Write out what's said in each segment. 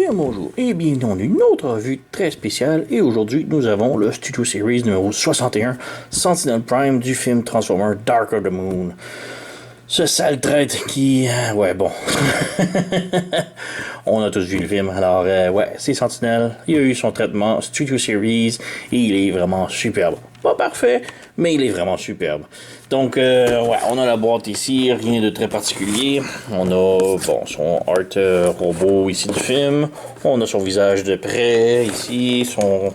Bien bonjour et bienvenue dans une autre revue très spéciale et aujourd'hui nous avons le Studio Series numéro 61 Sentinel Prime du film Transformers Dark of the Moon. Ce sale traître qui... ouais bon. On a tous vu le film, alors ouais, c'est Sentinel, il a eu son traitement Studio Series et il est vraiment superbe. Pas parfait, mais il est vraiment superbe. Donc, ouais, on a la boîte ici, rien de très particulier. On a, bon, son art robot ici du film. On a son visage de près ici, son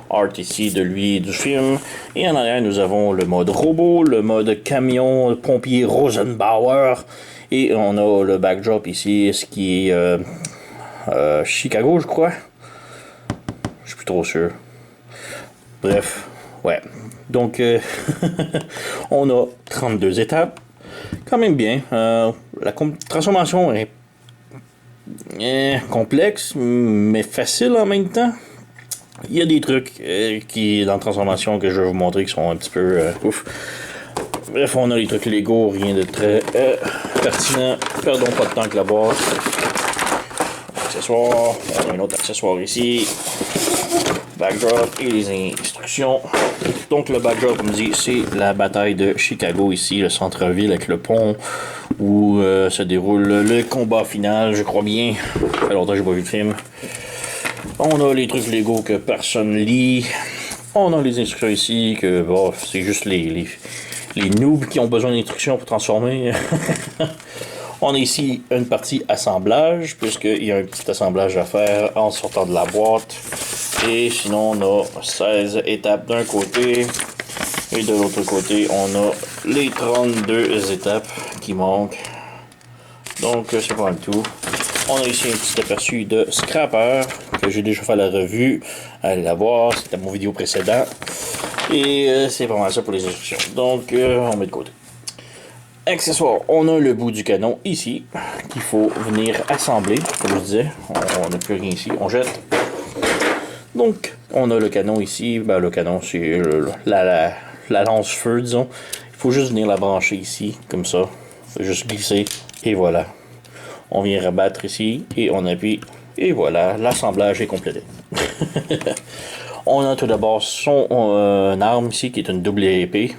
art ici de lui du film. Et en arrière, nous avons le mode robot, le mode camion, pompier Rosenbauer. Et on a le backdrop ici, ce qui est Chicago, je crois. Je suis plus trop sûr. Bref, ouais. Donc, on a 32 étapes. Quand même bien. La transformation est complexe, mais facile en même temps. Il y a des trucs dans la transformation que je vais vous montrer qui sont un petit peu ouf. Bref, on a les trucs Lego, rien de très pertinent. Perdons pas de temps avec la boîte. Accessoires. On a un autre accessoire ici. Backdrop et les instructions. Donc le backdrop, comme dit, c'est la bataille de Chicago ici, le centre-ville avec le pont où se déroule le combat final, je crois bien. Ça fait longtemps que j'ai pas vu le film. On a les trucs Lego que personne lit. On a les instructions ici que bon, c'est juste les noobs qui ont besoin d'instructions pour transformer. On a ici une partie assemblage, puisqu'il y a un petit assemblage à faire en sortant de la boîte. Et sinon, on a 16 étapes d'un côté. Et de l'autre côté, on a les 32 étapes qui manquent. Donc, c'est pas mal tout. On a ici un petit aperçu de Scrapper, que j'ai déjà fait la revue. Allez la voir, c'était mon vidéo précédent. Et c'est pas mal ça pour les instructions. Donc, on met de côté. Accessoires, on a le bout du canon ici, qu'il faut venir assembler, comme je disais. On n'a plus rien ici, on jette. Donc, on a le canon ici. Ben, le canon, c'est la lance-feu, disons. Il faut juste venir la brancher ici, comme ça. Il faut juste glisser, et voilà. On vient rabattre ici, et on appuie, et voilà, l'assemblage est complété. On a tout d'abord son arme ici, qui est une double épée.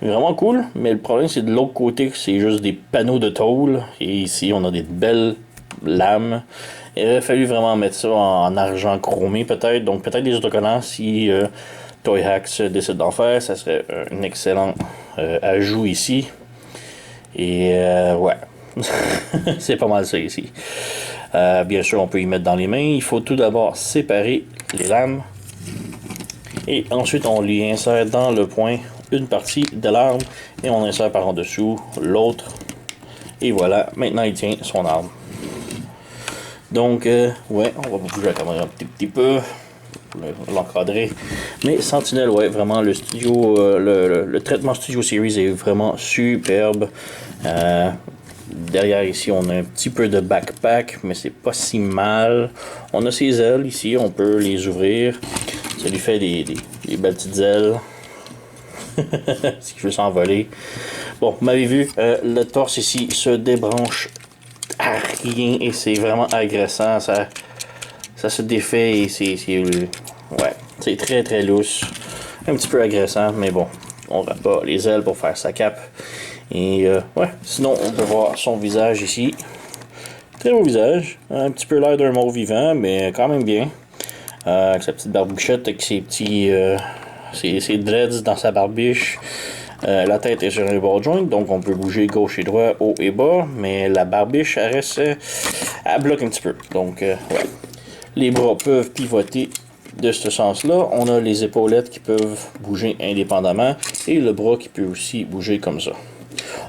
Vraiment cool, mais le problème c'est de l'autre côté, c'est juste des panneaux de tôle. Et ici, on a des belles lames. Il aurait fallu vraiment mettre ça en argent chromé peut-être. Donc peut-être des autocollants si Toy Hacks décide d'en faire. Ça serait un excellent ajout ici. Et ouais, c'est pas mal ça ici. Bien sûr, on peut y mettre dans les mains. Il faut tout d'abord séparer les lames. Et ensuite, on lui insère dans le point une partie de l'arme. Et on insère par en dessous l'autre. Et voilà, maintenant il tient son arme. Donc, ouais, on va bouger la caméra un petit peu pour l'encadrer. Mais Sentinel, ouais, vraiment, le studio, le traitement Studio Series est vraiment superbe. Derrière ici, on a un petit peu de backpack, mais c'est pas si mal. On a ses ailes ici, on peut les ouvrir. Ça lui fait des belles petites ailes. Si je veux s'envoler. Bon, vous m'avez vu, le torse ici se débranche à rien et c'est vraiment agressant. Ça se défait et ouais, c'est très très lousse. Un petit peu agressant, mais bon, on rabat les ailes pour faire sa cape. Et ouais, sinon on peut voir son visage ici. Très beau visage, un petit peu l'air d'un mort vivant, mais quand même bien. Avec sa petite barbouchette, avec ses petits ses dreads dans sa barbiche. La tête est sur un ball joint, donc on peut bouger gauche et droit, haut et bas, mais la barbiche, elle reste, elle bloque un petit peu. Donc, ouais. Les bras peuvent pivoter de ce sens-là. On a les épaulettes qui peuvent bouger indépendamment et le bras qui peut aussi bouger comme ça.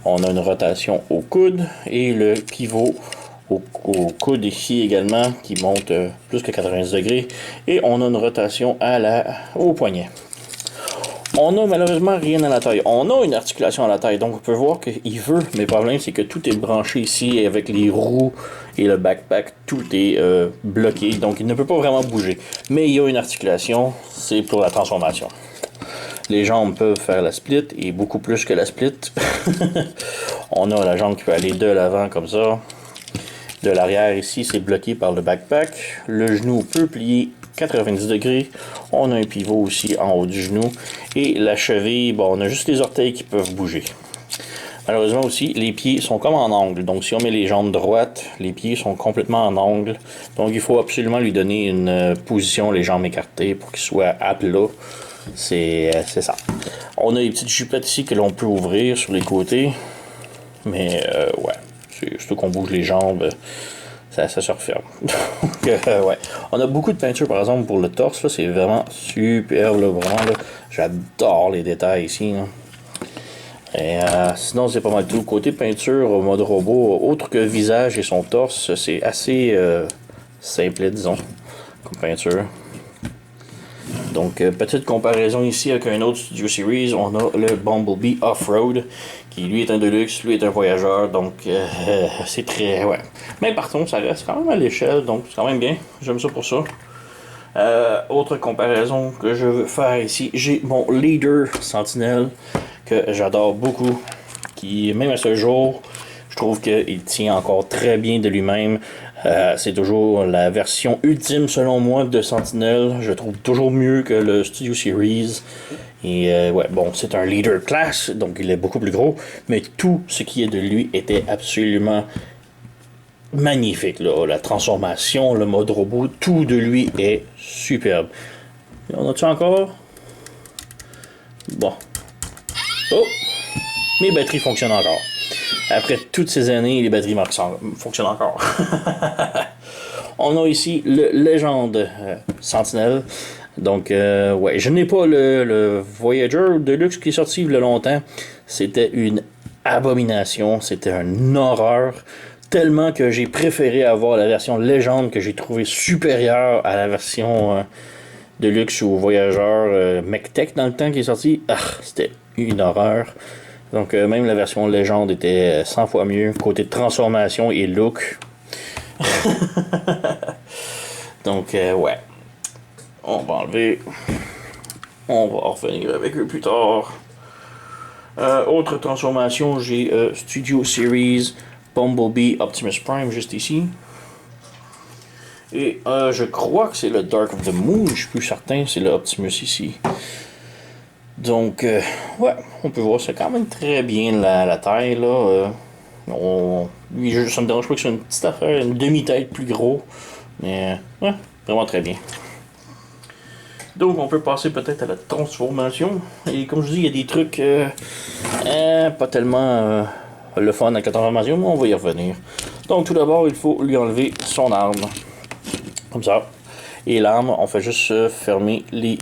On a une rotation au coude et le pivot au coude ici également qui monte plus que 90 degrés. Et on a une rotation au poignet. On a malheureusement rien à la taille. On a une articulation à la taille, donc on peut voir qu'il veut. Mais le problème, c'est que tout est branché ici avec les roues et le backpack. Tout est bloqué, donc il ne peut pas vraiment bouger. Mais il y a une articulation, c'est pour la transformation. Les jambes peuvent faire la split et beaucoup plus que la split. On a la jambe qui peut aller de l'avant comme ça. de l'arrière ici, c'est bloqué par le backpack. Le genou peut plier 90 degrés. On a un pivot aussi en haut du genou. Et la cheville, bon, on a juste les orteils qui peuvent bouger. Malheureusement aussi, les pieds sont comme en angle. Donc si on met les jambes droites, les pieds sont complètement en angle. Donc il faut absolument lui donner une position, les jambes écartées, pour qu'il soit à plat. C'est ça. On a les petites jupettes ici que l'on peut ouvrir sur les côtés. Mais ouais, surtout qu'on bouge les jambes, ça se referme. Donc ouais. On a beaucoup de peinture par exemple pour le torse. Là, c'est vraiment superbe. Là, vraiment, là. J'adore les détails ici. Là. Et sinon, c'est pas mal tout. Côté peinture au mode robot, autre que visage et son torse, c'est assez simple, disons, comme peinture. Donc, petite comparaison ici avec un autre Studio Series, on a le Bumblebee Off-Road, qui lui est un Deluxe, lui est un Voyageur, donc c'est très... ouais. Mais par contre, ça reste quand même à l'échelle, donc c'est quand même bien, j'aime ça pour ça. Autre comparaison que je veux faire ici, j'ai mon Leader Sentinel, que j'adore beaucoup, qui même à ce jour, je trouve qu'il tient encore très bien de lui-même. C'est toujours la version ultime selon moi de Sentinel. Je trouve toujours mieux que le Studio Series. Et ouais, bon, c'est un Leader Class, donc il est beaucoup plus gros, mais tout ce qui est de lui était absolument magnifique. Là. La transformation, le mode robot, tout de lui est superbe. Et on a-tu encore? Bon. Oh! Mes batteries fonctionnent encore. Après toutes ces années, les batteries fonctionnent encore. On a ici le Légende Sentinel. Donc, ouais, je n'ai pas le Voyager Deluxe qui est sorti il y a longtemps. C'était une abomination. C'était une horreur. Tellement que j'ai préféré avoir la version Légende que j'ai trouvée supérieure à la version Deluxe ou Voyageur MechTech dans le temps qui est sorti. Ah, c'était une horreur. Donc même la version Légende était 100 fois mieux. Côté transformation et look. Donc ouais. On va enlever. On va revenir avec eux plus tard. Autre transformation, j'ai Studio Series Bumblebee Optimus Prime juste ici. Et je crois que c'est le Dark of the Moon, je suis plus certain, c'est le Optimus ici. Donc, ouais, on peut voir, c'est quand même très bien la taille, là. Lui, ça me dérange pas que c'est une petite affaire, une demi-tête plus gros. Mais, ouais, vraiment très bien. Donc, on peut passer peut-être à la transformation. Et comme je dis, il y a des trucs pas tellement le fun avec la transformation, mais on va y revenir. Donc, tout d'abord, il faut lui enlever son arme. Comme ça. Et l'arme, on fait juste fermer les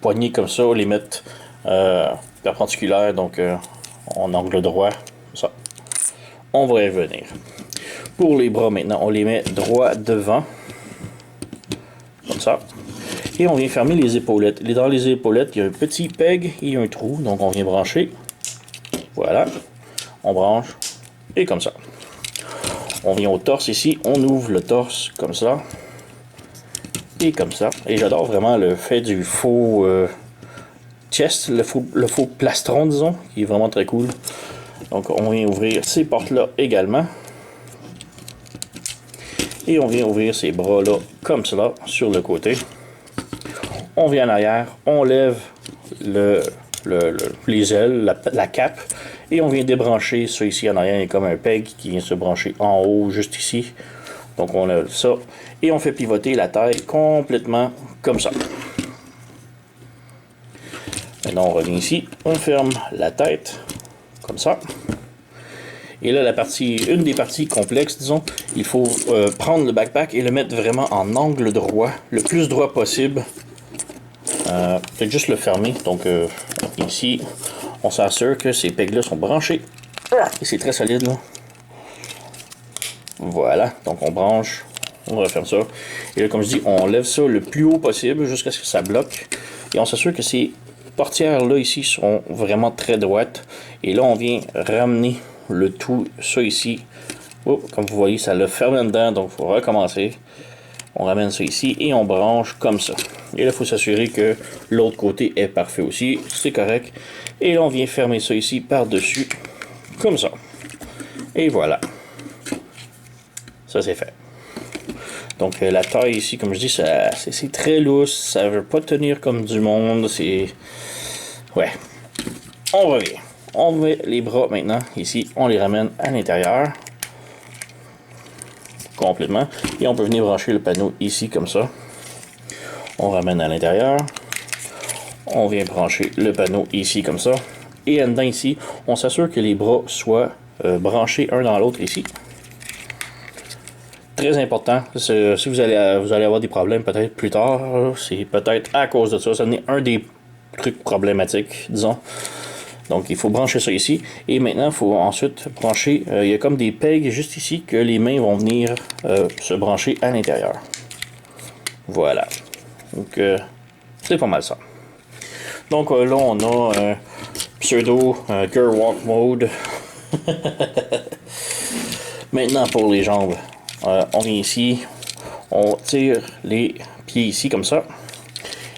poignées comme ça, les mettre perpendiculaires, donc en angle droit, comme ça. On va y revenir. Pour les bras maintenant, on les met droit devant, comme ça. Et on vient fermer les épaulettes. Dans les épaulettes, il y a un petit peg et un trou, donc on vient brancher. Voilà. On branche, et comme ça. On vient au torse ici, on ouvre le torse comme ça. Et comme ça. Et j'adore vraiment le fait du faux chest, le faux plastron, disons, qui est vraiment très cool. Donc on vient ouvrir ces portes-là également. Et on vient ouvrir ces bras-là comme cela, sur le côté. On vient en arrière, on lève les ailes, la cape, et on vient débrancher ça ici en arrière. Il y a comme un peg qui vient se brancher en haut, juste ici. Donc on lève ça, et on fait pivoter la taille complètement comme ça. Maintenant on revient ici, on ferme la tête, comme ça. Et là, une des parties complexes, disons, il faut prendre le backpack et le mettre vraiment en angle droit, le plus droit possible. Peut-être juste le fermer. Donc ici, on s'assure que ces pegs-là sont branchés. Et c'est très solide, là. Voilà, donc on branche, on referme ça. Et là, comme je dis, on lève ça le plus haut possible jusqu'à ce que ça bloque. Et on s'assure que ces portières-là ici sont vraiment très droites. Et là, on vient ramener le tout, ça ici. Oh, comme vous voyez, ça l'a fermé dedans, donc il faut recommencer. On ramène ça ici et on branche comme ça. Et là, il faut s'assurer que l'autre côté est parfait aussi. C'est correct. Et là, on vient fermer ça ici par-dessus, comme ça. Et voilà. Ça c'est fait. Donc la taille ici, comme je dis, c'est très lousse, ça veut pas tenir comme du monde, c'est... Ouais. On revient. On met les bras maintenant, ici, on les ramène à l'intérieur. Complètement. Et on peut venir brancher le panneau ici, comme ça. On ramène à l'intérieur. On vient brancher le panneau ici, comme ça. Et en dedans ici, on s'assure que les bras soient branchés un dans l'autre ici. Très important. Si vous allez avoir des problèmes peut-être plus tard, c'est peut-être à cause de ça. Ça n'est un des trucs problématiques, disons. Donc il faut brancher ça ici. Et maintenant, il faut ensuite brancher. Il y a comme des pegs juste ici que les mains vont venir se brancher à l'intérieur. Voilà. Donc c'est pas mal ça. Donc là, on a un pseudo Gear Walk Mode. Maintenant, pour les jambes. On vient ici, on tire les pieds ici comme ça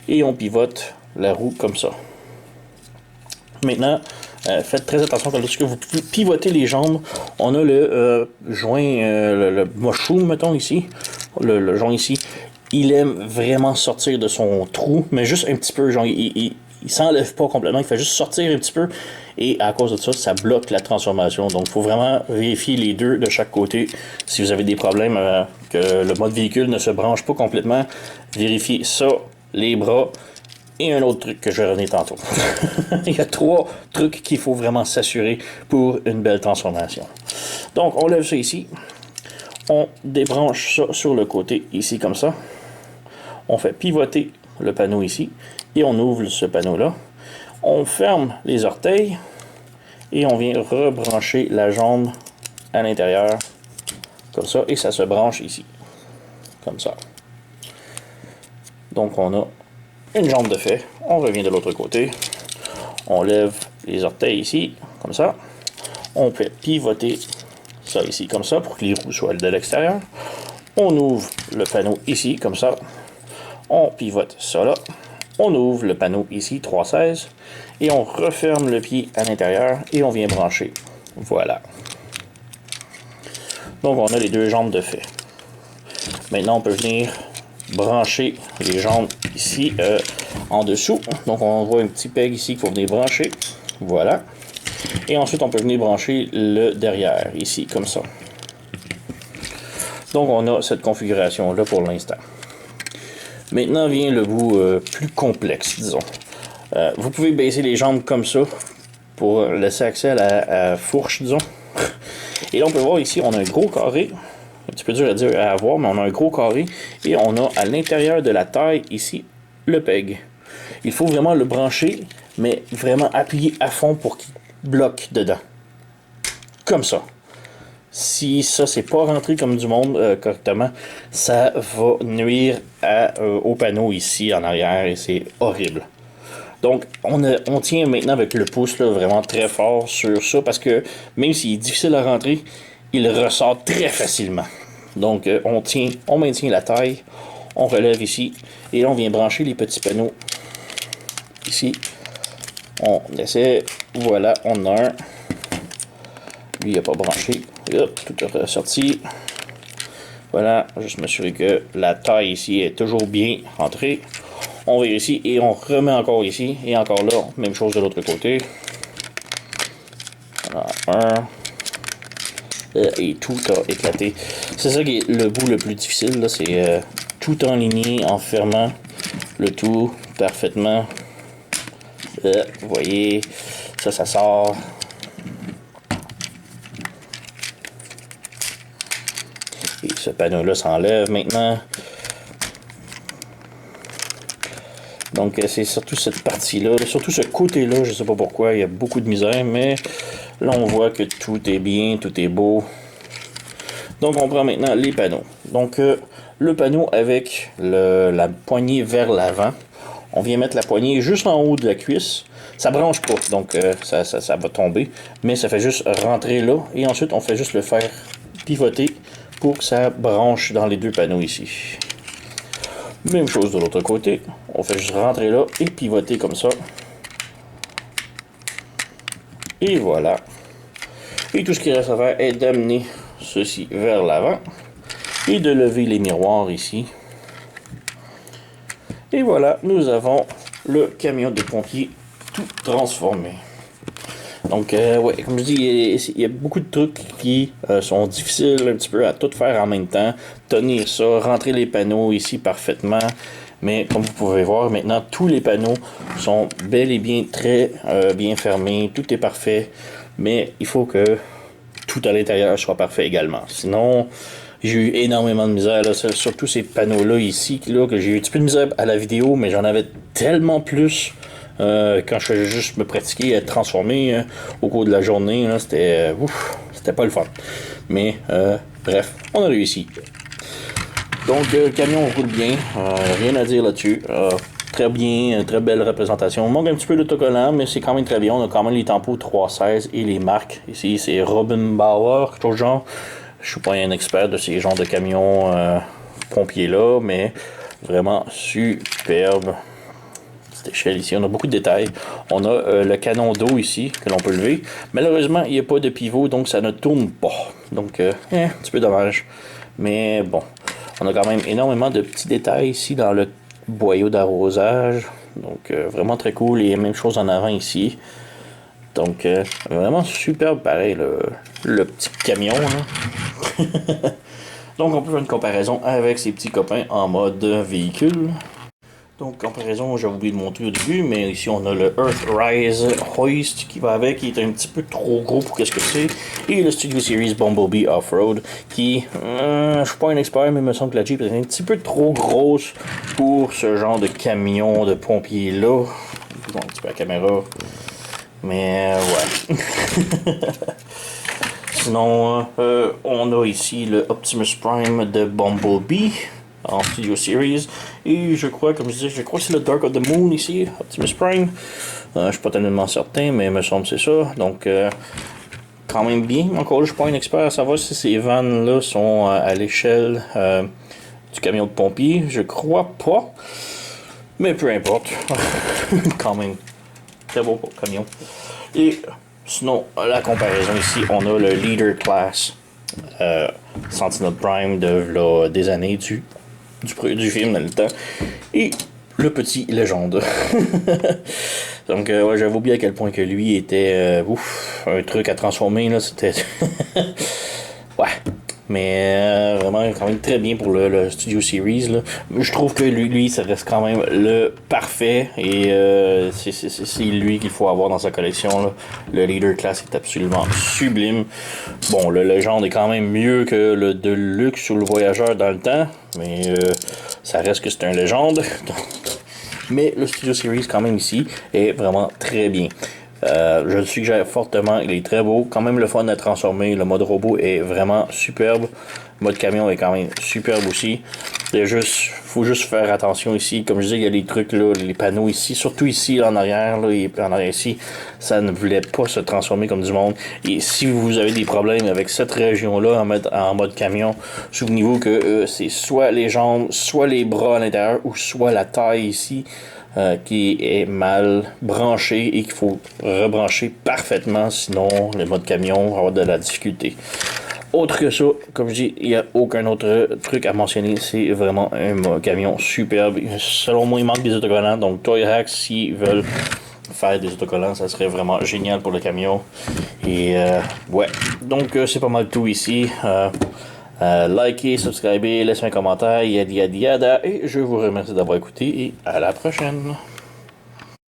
et on pivote la roue comme ça. Maintenant, faites très attention lorsque vous pivotez les jambes, on a le joint, le mushroom, mettons ici, le joint ici, il aime vraiment sortir de son trou, mais juste un petit peu, genre il s'enlève pas complètement, il fait juste sortir un petit peu et à cause de ça, ça bloque la transformation. Donc il faut vraiment vérifier les deux de chaque côté. Si vous avez des problèmes que le mode véhicule ne se branche pas complètement, vérifiez ça, les bras et un autre truc que je vais revenir tantôt. Il y a 3 trucs qu'il faut vraiment s'assurer pour une belle transformation. Donc on lève ça ici, on débranche ça sur le côté ici comme ça, on fait pivoter le panneau ici et on ouvre ce panneau là, on ferme les orteils et on vient rebrancher la jambe à l'intérieur comme ça et ça se branche ici comme ça. Donc on a une jambe de fait, on revient de l'autre côté, on lève les orteils ici comme ça, on fait pivoter ça ici comme ça pour que les roues soient de l'extérieur, on ouvre le panneau ici comme ça, on pivote ça là, on ouvre le panneau ici 3/16 et on referme le pied à l'intérieur et on vient brancher. Voilà. Donc on a les 2 jambes de fait. Maintenant on peut venir brancher les jambes ici en dessous. Donc on voit un petit peg ici qu'il faut venir brancher. Voilà. Et ensuite on peut venir brancher le derrière ici comme ça. Donc on a cette configuration là pour l'instant. Maintenant vient le bout plus complexe, disons. Vous pouvez baisser les jambes comme ça pour laisser accès à la fourche, disons. Et là, on peut voir ici, on a un gros carré. Un petit peu dur à dire à voir, mais on a un gros carré. Et on a à l'intérieur de la taille, ici, le peg. Il faut vraiment le brancher, mais vraiment appuyer à fond pour qu'il bloque dedans. Comme ça. Si ça, c'est pas rentré comme du monde correctement, ça va nuire au panneau ici en arrière et c'est horrible. Donc, on tient maintenant avec le pouce là, vraiment très fort sur ça parce que même s'il est difficile à rentrer, il ressort très facilement. Donc, on maintient la taille, on relève ici et là, on vient brancher les petits panneaux ici. On essaie, voilà, on en a un. Lui, il n'a pas branché. Et hop, tout est ressorti. Voilà, juste m'assurer que la taille ici est toujours bien rentrée. On va ici et on remet encore ici. Et encore là, même chose de l'autre côté. Voilà, et tout a éclaté. C'est ça qui est le bout le plus difficile. C'est tout enligné en fermant le tout parfaitement. Vous voyez, ça sort. Et ce panneau-là s'enlève maintenant. Donc c'est surtout cette partie-là, surtout ce côté-là, je ne sais pas pourquoi, il y a beaucoup de misère, mais là on voit que tout est bien, tout est beau. Donc on prend maintenant les panneaux. Donc le panneau avec la poignée vers l'avant, on vient mettre la poignée juste en haut de la cuisse. Ça branche pas, donc ça va tomber, mais ça fait juste rentrer là, et ensuite on fait juste le faire pivoter pour que ça branche dans les 2 panneaux ici. Même chose de l'autre côté, on fait juste rentrer là et pivoter comme ça. Et voilà. Et tout ce qu'il reste à faire est d'amener ceci vers l'avant. et de lever les miroirs ici. Et voilà, nous avons le camion de pompiers tout transformé. Donc, ouais, comme je dis, il y a beaucoup de trucs qui sont difficiles un petit peu à tout faire en même temps. Tenir ça, rentrer les panneaux ici parfaitement. Mais comme vous pouvez voir, maintenant, tous les panneaux sont bel et bien très bien fermés. Tout est parfait. Mais il faut que tout à l'intérieur soit parfait également. Sinon, j'ai eu énormément de misère, là, surtout ces panneaux-là ici, là, que j'ai eu un petit peu de misère à la vidéo, mais j'en avais tellement plus quand je faisais juste me pratiquer à transformer au cours de la journée. C'était pas le fun. Mais bref, on a réussi. Donc le camion roule bien, rien à dire là-dessus. Très bien, très belle représentation. Il manque un petit peu d'autocollant, mais c'est quand même très bien. On a quand même les tampons 316 et les marques. Ici, c'est Robin Bauer, quelque chose genre. Je suis pas un expert de ces genres de camions pompiers-là, mais vraiment superbe. Cette échelle ici, on a beaucoup de détails. On a le canon d'eau ici, que l'on peut lever. Malheureusement, il n'y a pas de pivot, donc ça ne tourne pas. Donc, un petit peu dommage. Mais bon, on a quand même énormément de petits détails ici dans le boyau d'arrosage. Donc, vraiment très cool. Et même chose en avant ici. Donc, vraiment superbe, pareil, le petit camion. Là. Donc, on peut faire une comparaison avec ses petits copains en mode véhicule. Donc, comparaison, j'avais oublié de montrer au début, mais ici on a le Earthrise Hoist qui va avec, qui est un petit peu trop gros pour qu'est-ce que c'est. Et le Studio Series Bumblebee Off-Road qui, je suis pas un expert, mais il me semble que la Jeep est un petit peu trop grosse pour ce genre de camion de pompier là. Un petit peu la caméra. Mais ouais. Sinon, on a ici le Optimus Prime de Bumblebee en Studio Series. Et je crois, comme je disais, je crois que c'est le Dark of the Moon ici, Optimus Prime. Je suis pas tellement certain, mais il me semble que c'est ça. Donc, quand même bien. Encore là, je suis pas un expert à savoir si ces vannes-là sont à l'échelle du camion de pompier. Je crois pas. Mais peu importe. Quand même. Très beau camion. Et sinon, la comparaison ici, on a le Leader Class Sentinel Prime de là, des années du film dans le temps. Et le petit Légende. Donc, ouais, j'avais oublié à quel point que lui était un truc à transformer. Là, c'était. Ouais. Mais vraiment, quand même très bien pour le Studio Series. Là. Je trouve que lui, ça reste quand même le parfait. Et c'est lui qu'il faut avoir dans sa collection. Là. Le Leader Class est absolument sublime. Bon, le Legend est quand même mieux que le Deluxe ou le Voyageur dans le temps. Mais ça reste que c'est un Légende. Mais le Studio Series, quand même, ici, est vraiment très bien. Je le suggère fortement, il est très beau, quand même le fun à transformer, le mode robot est vraiment superbe, le mode camion est quand même superbe aussi. Faut juste faire attention ici, comme je disais, il y a les trucs là, les panneaux ici, surtout ici en arrière, là, et en arrière ici, ça ne voulait pas se transformer comme du monde. Et si vous avez des problèmes avec cette région-là en mode camion, souvenez-vous que c'est soit les jambes, soit les bras à l'intérieur, ou soit la taille ici. Qui est mal branché et qu'il faut rebrancher parfaitement, sinon le mode camion va avoir de la difficulté. Autre que ça, comme je dis, il n'y a aucun autre truc à mentionner, c'est vraiment un camion superbe. Selon moi, il manque des autocollants, donc Toy Hacks, s'ils veulent faire des autocollants, ça serait vraiment génial pour le camion. Et ouais, donc c'est pas mal tout ici. Likez, subscribez, laissez un commentaire, yada yada yada, et je vous remercie d'avoir écouté et à la prochaine.